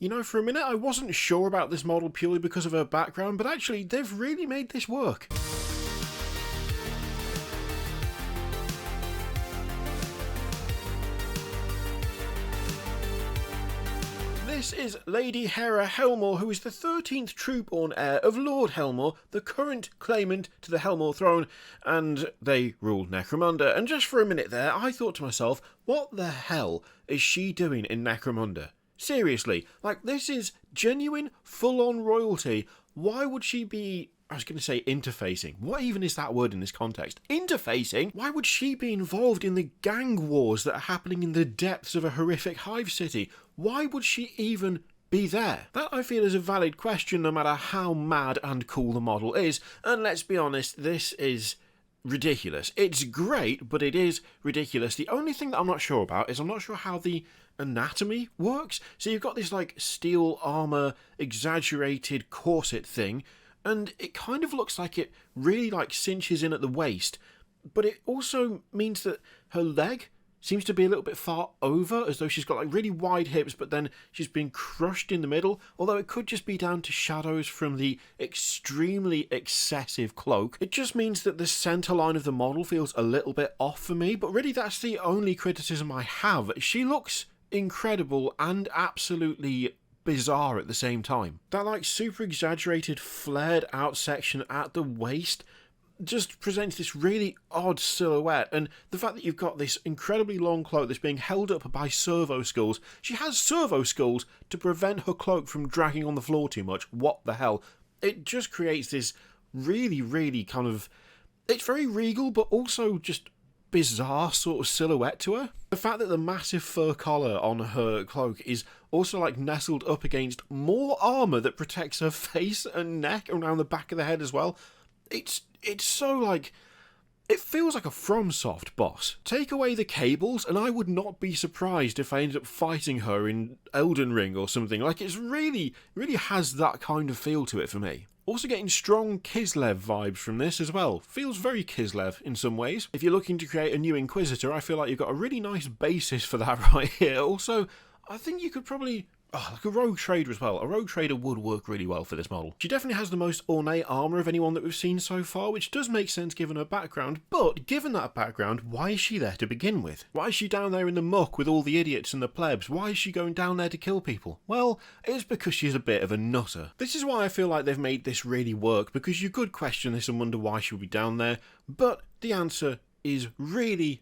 You know, for a minute I wasn't sure about this model purely because of her background, but actually they've really made this work. This is Lady Haera Helmer, who is the 13th true-born heir of Lord Helmer, the current claimant to the Helmer throne, and they rule Necromunda. And just for a minute there, I thought to myself, what the hell is she doing in Necromunda? Seriously, like, this is genuine, full-on royalty. Why would she be... I was going to say interfacing. What even is that word in this context? Interfacing? Why would she be involved in the gang wars that are happening in the depths of a horrific hive city? Why would she even be there? That, I feel, is a valid question no matter how mad and cool the model is. And let's be honest, this is ridiculous. It's great, but it is ridiculous. The only thing that I'm not sure about is I'm not sure how the anatomy works. So you've got this, like, steel armor, exaggerated corset thing, and it kind of looks like it really, like, cinches in at the waist, but it also means that her leg seems to be a little bit far over, as though she's got, like, really wide hips, but then she's been crushed in the middle, although it could just be down to shadows from the extremely excessive cloak. It just means that the centre line of the model feels a little bit off for me, but really that's the only criticism I have. She looks incredible and absolutely bizarre at the same time. That, like, super exaggerated flared out section at the waist just presents this really odd silhouette, and the fact that you've got this incredibly long cloak that's being held up by servo skulls. She has servo skulls to prevent her cloak from dragging on the floor too much. What the hell? It just creates this really, really kind of... It's very regal, but also just bizarre sort of silhouette to her. The fact that the massive fur collar on her cloak is also, like, nestled up against more armour that protects her face and neck around the back of the head as well. It's so, like... It feels like a FromSoft boss. Take away the cables and I would not be surprised if I ended up fighting her in Elden Ring or something. Like, it's really has that kind of feel to it for me. Also getting strong Kislev vibes from this as well. Feels very Kislev in some ways. If you're looking to create a new Inquisitor, I feel like you've got a really nice basis for that right here. Also, I think you could probably... like a rogue trader as well. A rogue trader would work really well for this model. She definitely has the most ornate armour of anyone that we've seen so far, which does make sense given her background, but given that background, why is she there to begin with? Why is she down there in the muck with all the idiots and the plebs? Why is she going down there to kill people? Well, it's because she's a bit of a nutter. This is why I feel like they've made this really work, because you could question this and wonder why she would be down there, but the answer is really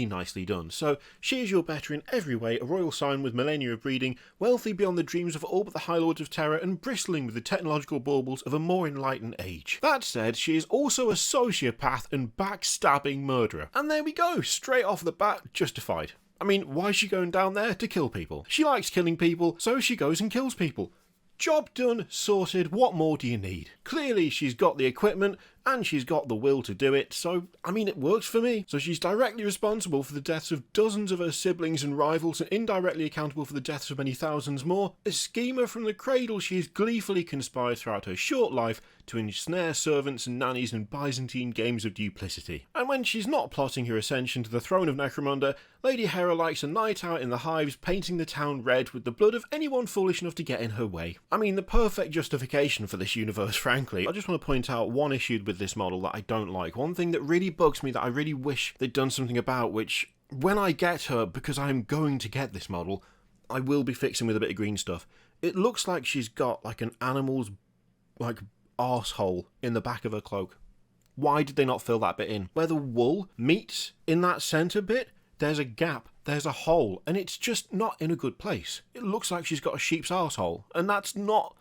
nicely done. So she is your better in every way, a royal sign with millennia of breeding, wealthy beyond the dreams of all but the High Lords of Terror, and bristling with the technological baubles of a more enlightened age. That said, she is also a sociopath and backstabbing murderer. And there we go, straight off the bat, justified. I mean, why is she going down there? To kill people. She likes killing people, so she goes and kills people. Job done, sorted, what more do you need? Clearly she's got the equipment and she's got the will to do it, so, I mean, it works for me. So she's directly responsible for the deaths of dozens of her siblings and rivals, and indirectly accountable for the deaths of many thousands more. A schemer from the cradle, she has gleefully conspired throughout her short life to ensnare servants and nannies in Byzantine games of duplicity. And when she's not plotting her ascension to the throne of Necromunda, Lady Haera likes a night out in the hives, painting the town red with the blood of anyone foolish enough to get in her way. I mean, the perfect justification for this universe, frankly. I just want to point out one issue with this model that I don't like. One thing that really bugs me that I really wish they'd done something about, which, when I get her, because I'm going to get this model, I will be fixing with a bit of green stuff. It looks like she's got, like, an animal's, like, arsehole in the back of her cloak. Why did they not fill that bit in? Where the wool meets in that centre bit, there's a gap, there's a hole, and it's just not in a good place. It looks like she's got a sheep's arsehole, and that's not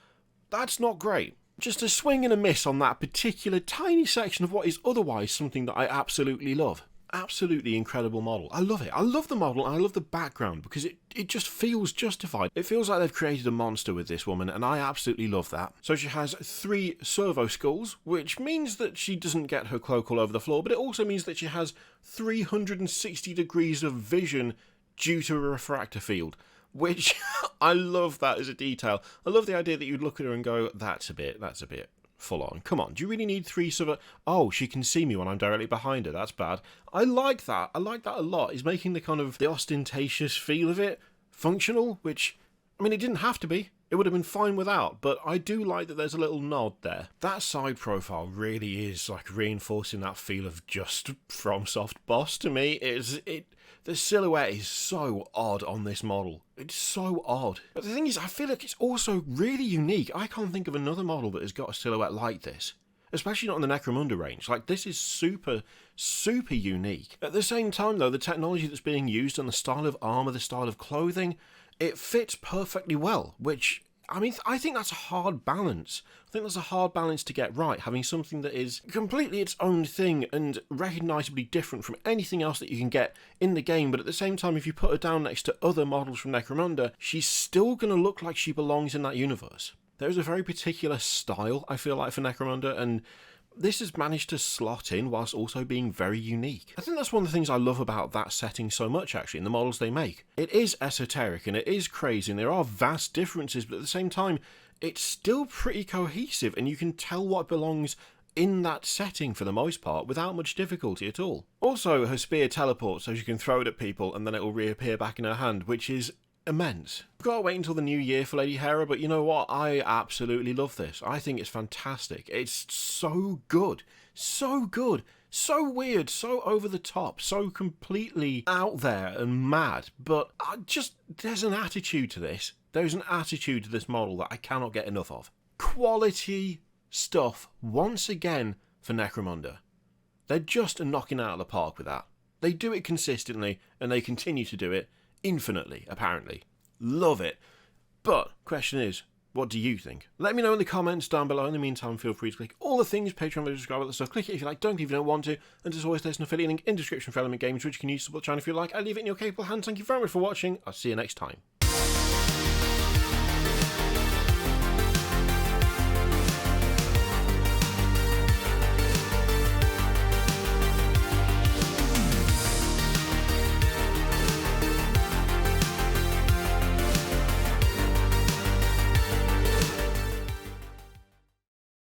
great. Just a swing and a miss on that particular tiny section of what is otherwise something that I absolutely love. Absolutely incredible model. I love it. I love the model and I love the background because it just feels justified. It feels like they've created a monster with this woman, and I absolutely love that. So she has 3 servo skulls, which means that she doesn't get her cloak all over the floor, but it also means that she has 360 degrees of vision due to a refractor field, which I love that as a detail. I love the idea that you'd look at her and go, that's a bit full on. Come on, do you really need 3 servo? Oh, she can see me when I'm directly behind her. That's bad. I like that. I like that a lot. It's making the kind of the ostentatious feel of it functional, which, I mean, it didn't have to be. It would have been fine without, but I do like that there's a little nod there. That side profile really is like reinforcing that feel of just FromSoft boss to me. The silhouette is so odd on this model. It's so odd. But the thing is, I feel like it's also really unique. I can't think of another model that has got a silhouette like this. Especially not in the Necromunda range. Like, this is super, super unique. At the same time, though, the technology that's being used and the style of armour, the style of clothing, it fits perfectly well, which, I mean, I think that's a hard balance. I think that's a hard balance to get right, having something that is completely its own thing and recognisably different from anything else that you can get in the game, but at the same time, if you put her down next to other models from Necromunda, she's still going to look like she belongs in that universe. There's a very particular style, I feel like, for Necromunda, and this has managed to slot in whilst also being very unique. I think that's one of the things I love about that setting so much, actually, in the models they make. It is esoteric and it is crazy and there are vast differences, but at the same time, it's still pretty cohesive and you can tell what belongs in that setting for the most part without much difficulty at all. Also, her spear teleports so you can throw it at people and then it will reappear back in her hand, which is immense. I've got to wait until the new year for Lady Haera, but you know what? I absolutely love this. I think it's fantastic. It's so good. So good. So weird. So over the top. So completely out there and mad. But there's an attitude to this. There's an attitude to this model that I cannot get enough of. Quality stuff once again for Necromunda. They're just knocking out of the park with that. They do it consistently and they continue to do it infinitely, apparently. Love it. But, question is, what do you think? Let me know in the comments down below. In the meantime, feel free to click all the things, Patreon, subscribe, all that stuff. Click it if you like, don't if you don't want to. And as always, there's an affiliate link in the description for Element Games, which you can use to support the channel if you like. I leave it in your capable hands. Thank you very much for watching. I'll see you next time.